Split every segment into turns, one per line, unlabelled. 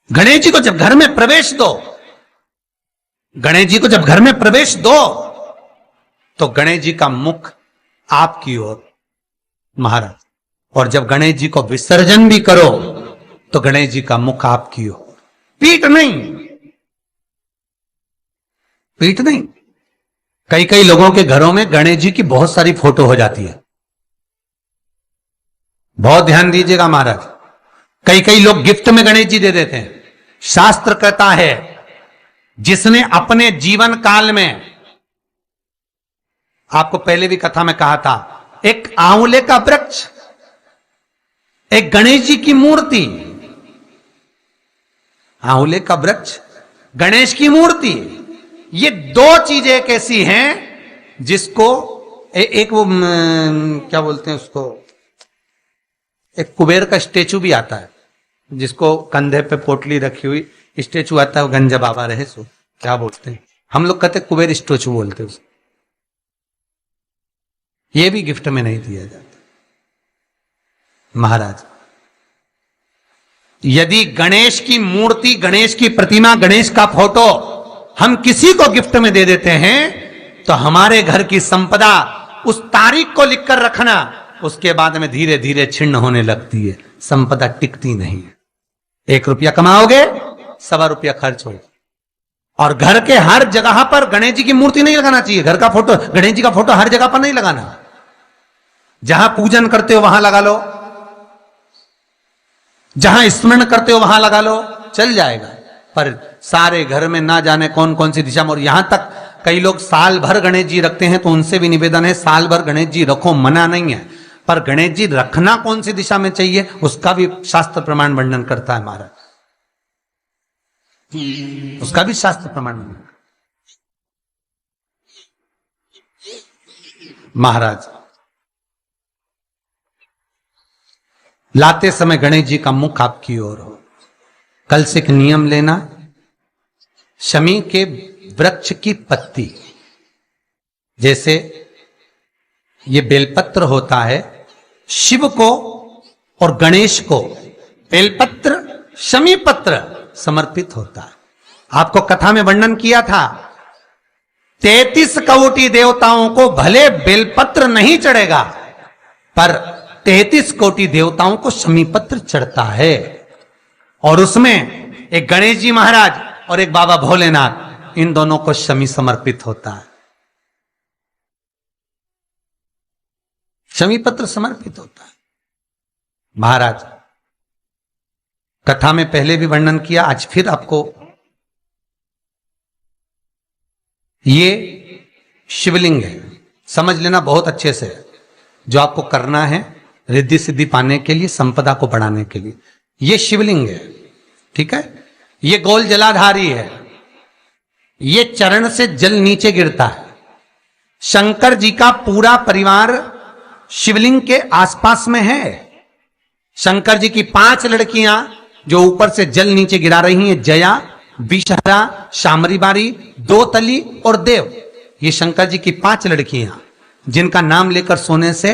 गणेश जी को जब घर में प्रवेश दो, गणेश जी को जब घर में प्रवेश दो तो गणेश जी का मुख आपकी ओर महाराज, और जब गणेश जी को विसर्जन भी करो तो गणेश जी का मुख आपकी ओर, पीठ नहीं, पीठ नहीं। कई कई लोगों के घरों में गणेश जी की बहुत सारी फोटो हो जाती है, बहुत ध्यान दीजिएगा महाराज। कई कई लोग गिफ्ट में गणेश जी दे देते हैं। शास्त्र कहता है जिसने अपने जीवन काल में, आपको पहले भी कथा में कहा था, एक आंवले का वृक्ष, एक गणेश जी की मूर्ति, आंवले का वृक्ष, गणेश की मूर्ति, ये दो चीजें एक ऐसी हैं जिसको एक वो क्या बोलते हैं उसको, एक कुबेर का स्टेचू भी आता है जिसको कंधे पे पोटली रखी हुई स्टेचू आता है, वो गंजा बाबा रहे सो क्या बोलते हैं, हम लोग कहते कुबेर स्टेचू बोलते उसको। ये भी गिफ्ट में नहीं दिया जाता महाराज। यदि गणेश की मूर्ति, गणेश की प्रतिमा, गणेश का फोटो हम किसी को गिफ्ट में दे देते हैं तो हमारे घर की संपदा उस तारीख को लिखकर रखना, उसके बाद में धीरे धीरे छिन्न होने लगती है, संपदा टिकती नहीं है। 1 रुपया कमाओगे, 1.25 रुपया खर्च होगा। और घर के हर जगह पर गणेश जी की मूर्ति नहीं लगाना चाहिए, घर का फोटो, गणेश जी का फोटो हर जगह पर नहीं लगाना। जहां पूजन करते हो वहां लगा लो, जहां स्मरण करते हो वहां लगा लो, चल जाएगा। पर सारे घर में ना जाने कौन कौन सी दिशा में, और यहां तक कई लोग साल भर गणेश जी रखते हैं, तो उनसे भी निवेदन है साल भर गणेश जी रखो, मना नहीं है, पर गणेश जी रखना कौन सी दिशा में चाहिए उसका भी शास्त्र प्रमाण वर्णन करता है महाराज, उसका भी शास्त्र प्रमाण महाराज। लाते समय गणेश जी का मुख आपकी ओर हो। कल से एक नियम लेना, शमी के वृक्ष की पत्ती, जैसे ये बेलपत्र होता है, शिव को और गणेश को बेलपत्र, शमी पत्र समर्पित होता है। आपको कथा में वर्णन किया था 33 कोटि देवताओं को भले बेलपत्र नहीं चढ़ेगा, पर 33 कोटि देवताओं को शमी पत्र चढ़ता है। और उसमें एक गणेश जी महाराज और एक बाबा भोलेनाथ, इन दोनों को शमी समर्पित होता है, शमी पत्र समर्पित होता है महाराज। कथा में पहले भी वर्णन किया, आज फिर आपको, ये शिवलिंग है, समझ लेना बहुत अच्छे से, जो आपको करना है रिद्धि सिद्धि पाने के लिए, संपदा को बढ़ाने के लिए। ये शिवलिंग है, ठीक है, ये गोल जलाधारी है, ये चरण से जल नीचे गिरता है। शंकर जी का पूरा परिवार शिवलिंग के आसपास में है। शंकर जी की 5 लड़कियां जो ऊपर से जल नीचे गिरा रही हैं, जया, विषहरा, शामरी बारी, दोतली और देव, ये शंकर जी की 5 लड़कियां जिनका नाम लेकर सोने से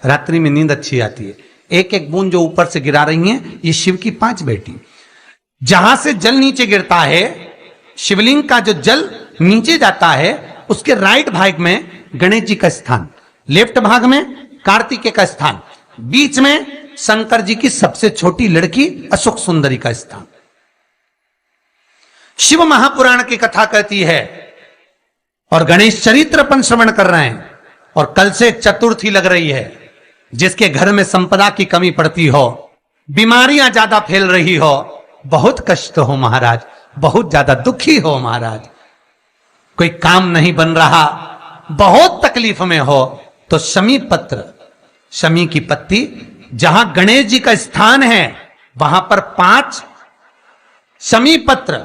रात्रि में नींद अच्छी आती है। एक एक बूंद जो ऊपर से गिरा रही हैं, ये शिव की 5 बेटी। जहां से जल नीचे गिरता है, शिवलिंग का जो जल नीचे जाता है, उसके राइट भाग में गणेश जी का स्थान, लेफ्ट भाग में कार्तिकेय का स्थान, बीच में शंकर जी की सबसे छोटी लड़की अशोक सुंदरी का स्थान। शिव महापुराण की कथा कहती है, और गणेश चरित्र अपन श्रवण कर रहे हैं, और कल से चतुर्थी लग रही है। जिसके घर में संपदा की कमी पड़ती हो, बीमारियां ज्यादा फैल रही हो, बहुत कष्ट हो महाराज, बहुत ज्यादा दुखी हो महाराज, कोई काम नहीं बन रहा, बहुत तकलीफ में हो, तो शमी पत्र, शमी की पत्ती, जहां गणेश जी का स्थान है वहां पर 5 शमी पत्र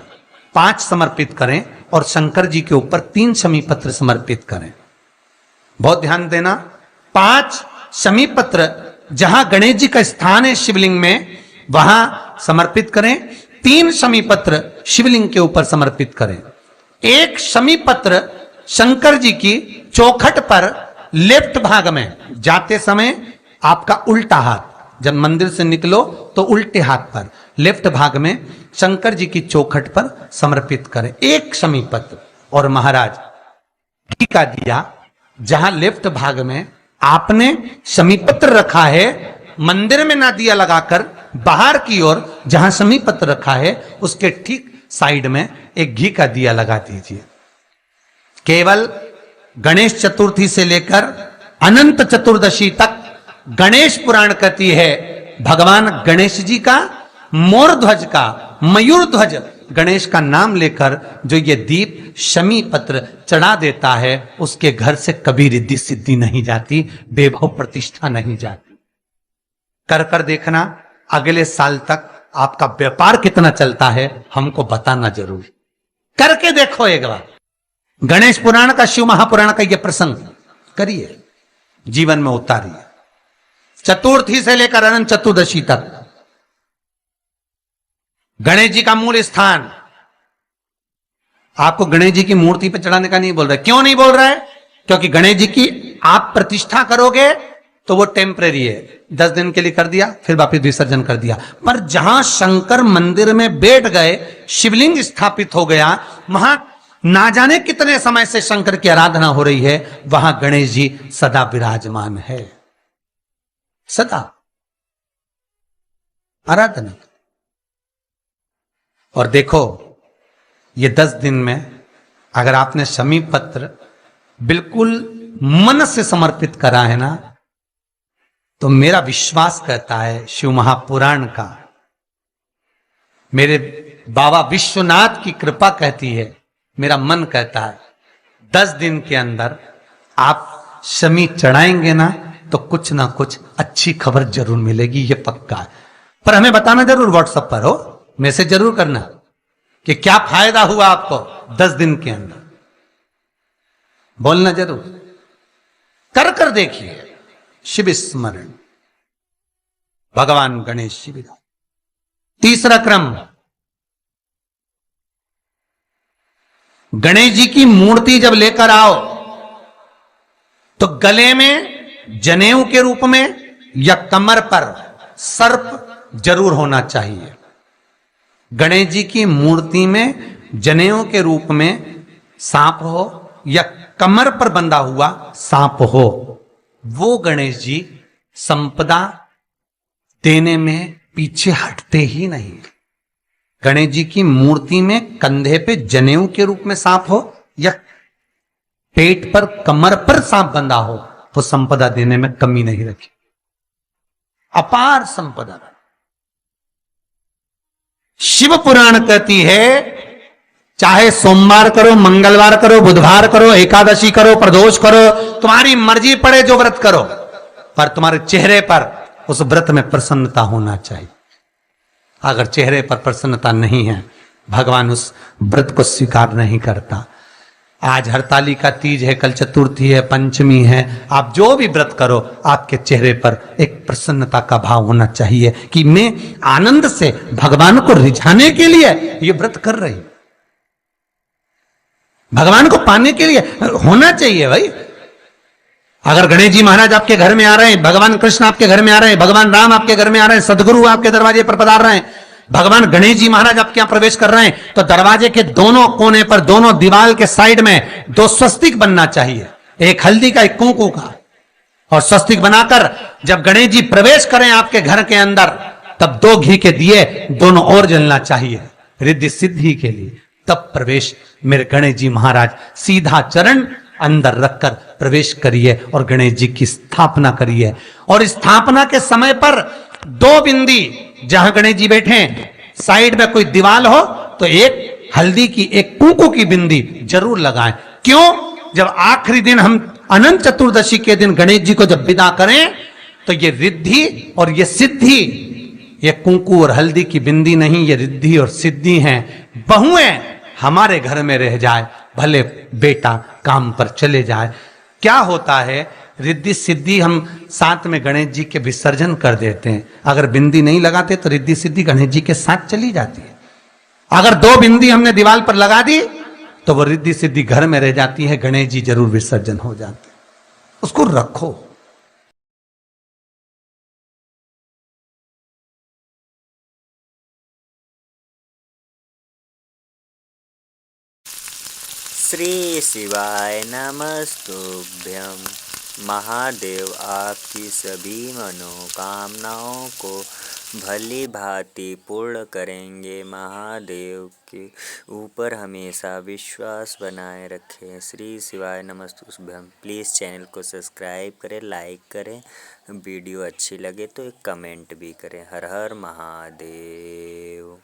5 समर्पित करें, और शंकर जी के ऊपर 3 शमी पत्र समर्पित करें। बहुत ध्यान देना, 5 शमी पत्र जहां गणेश जी का स्थान है शिवलिंग में, वहां समर्पित करें। 3 शमी पत्र शिवलिंग के ऊपर समर्पित करें। 1 शमी पत्र शंकर जी की चौखट पर लेफ्ट भाग में, जाते समय आपका उल्टा हाथ, जब मंदिर से निकलो तो उल्टे हाथ पर लेफ्ट भाग में शंकर जी की चौखट पर समर्पित करें एक शमी पत्र। और महाराज घी का दिया जहां लेफ्ट भाग में आपने शमी पत्र रखा है, मंदिर में ना दिया लगाकर बाहर की ओर जहां शमी पत्र रखा है उसके ठीक साइड में एक घी का दिया लगा दीजिए। केवल गणेश चतुर्थी से लेकर अनंत चतुर्दशी तक गणेश पुराण कहती है भगवान गणेश जी का मोर ध्वज का मयूर ध्वज गणेश का नाम लेकर जो ये दीप शमी पत्र चढ़ा देता है उसके घर से कभी रिद्धि सिद्धि नहीं जाती, वैभव प्रतिष्ठा नहीं जाती। कर देखना अगले साल तक आपका व्यापार कितना चलता है हमको बताना जरूर, करके देखो एक बार। गणेश पुराण का शिव महापुराण का यह प्रसंग करिए, जीवन में उतारिए, चतुर्थी से लेकर अनंत चतुर्दशी तक। गणेश जी का मूल स्थान आपको गणेश जी की मूर्ति पर चढ़ाने का नहीं बोल रहा है। क्यों नहीं बोल रहा है? क्योंकि गणेश जी की आप प्रतिष्ठा करोगे तो वो टेम्परेरी है, 10 दिन के लिए कर दिया फिर वापस विसर्जन कर दिया। पर जहां शंकर मंदिर में बैठ गए, शिवलिंग स्थापित हो गया, वहां ना जाने कितने समय से शंकर की आराधना हो रही है, वहां गणेश जी सदा विराजमान है, सदा आराधना। और देखो ये 10 दिन में अगर आपने शमी पत्र बिल्कुल मन से समर्पित करा है ना, तो मेरा विश्वास कहता है शिव महापुराण का, मेरे बाबा विश्वनाथ की कृपा कहती है, मेरा मन कहता है 10 दिन के अंदर आप शमी चढ़ाएंगे ना तो कुछ ना कुछ अच्छी खबर जरूर मिलेगी, ये पक्का है। पर हमें बताना जरूर, व्हाट्सएप पर हो, मैसेज जरूर करना कि क्या फायदा हुआ आपको 10 दिन के अंदर, बोलना जरूर, कर देखिए। शिव स्मरण भगवान गणेश शिव। तीसरा क्रम, गणेश जी की मूर्ति जब लेकर आओ तो गले में जनेऊ के रूप में या कमर पर सर्प जरूर होना चाहिए। गणेश जी की मूर्ति में जनेऊ के रूप में सांप हो या कमर पर बंधा हुआ सांप हो, वो गणेश जी संपदा देने में पीछे हटते ही नहीं। गणेश जी की मूर्ति में कंधे पे जनेऊ के रूप में सांप हो या पेट पर कमर पर सांप बंधा हो, वो संपदा देने में कमी नहीं रखी, अपार संपदा। शिव पुराण कहती है चाहे सोमवार करो, मंगलवार करो, बुधवार करो, एकादशी करो, प्रदोष करो, तुम्हारी मर्जी पड़े जो व्रत करो, पर तुम्हारे चेहरे पर उस व्रत में प्रसन्नता होना चाहिए। अगर चेहरे पर प्रसन्नता नहीं है, भगवान उस व्रत को स्वीकार नहीं करता। आज हरतालिका तीज है, कल चतुर्थी है, पंचमी है, आप जो भी व्रत करो आपके चेहरे पर एक प्रसन्नता का भाव होना चाहिए कि मैं आनंद से भगवान को रिझाने के लिए ये व्रत कर रही, भगवान को पाने के लिए होना चाहिए भाई। अगर गणेश जी महाराज आपके घर में आ रहे हैं, भगवान कृष्ण आपके घर में आ रहे हैं, भगवान राम आपके घर में आ रहे हैं, सदगुरु आपके दरवाजे पर पधार रहे हैं, भगवान गणेश जी महाराज आपके यहां प्रवेश कर रहे हैं, तो दरवाजे के दोनों कोने पर, दोनों दीवार के साइड में 2 स्वस्तिक बनना चाहिए, एक हल्दी का, एक कुंकू का। और स्वस्तिक बनाकर जब गणेश जी प्रवेश करें आपके घर के अंदर, तब 2 घी के दिए दोनों ओर जलना चाहिए रिद्धि सिद्धि के लिए। तब प्रवेश मेरे गणेश जी महाराज, सीधा चरण अंदर रखकर प्रवेश करिए और गणेश जी की स्थापना करिए। और स्थापना के समय पर 2 बिंदी, जहां गणेश जी बैठे साइड में कोई दीवार हो तो एक हल्दी की, एक कुंकू की बिंदी जरूर लगाएं। क्यों? जब आखिरी दिन हम अनंत चतुर्दशी के दिन गणेश जी को जब विदा करें तो ये रिद्धि और ये सिद्धि, ये कुंकू और हल्दी की बिंदी नहीं, ये रिद्धि और सिद्धि हैं। बहुएं हमारे घर में रह जाए, भले बेटा काम पर चले जाए। क्या होता है, रिद्धि सिद्धि हम साथ में गणेश जी के विसर्जन कर देते हैं। अगर बिंदी नहीं लगाते तो रिद्धि सिद्धि गणेश जी के साथ चली जाती है। अगर 2 बिंदी हमने दीवार पर लगा दी तो वो रिद्धि सिद्धि घर में रह जाती है, गणेश जी जरूर विसर्जन हो जाते हैं। उसको रखो।
श्री शिवाय नमस्तुभ्यं। महादेव आपकी सभी मनोकामनाओं को भली भांति पूर्ण करेंगे। महादेव के ऊपर हमेशा विश्वास बनाए रखें। श्री शिवाय नमस्तुभ्यं। प्लीज़ चैनल को सब्सक्राइब करें, लाइक करें, वीडियो अच्छी लगे तो एक कमेंट भी करें। हर हर महादेव।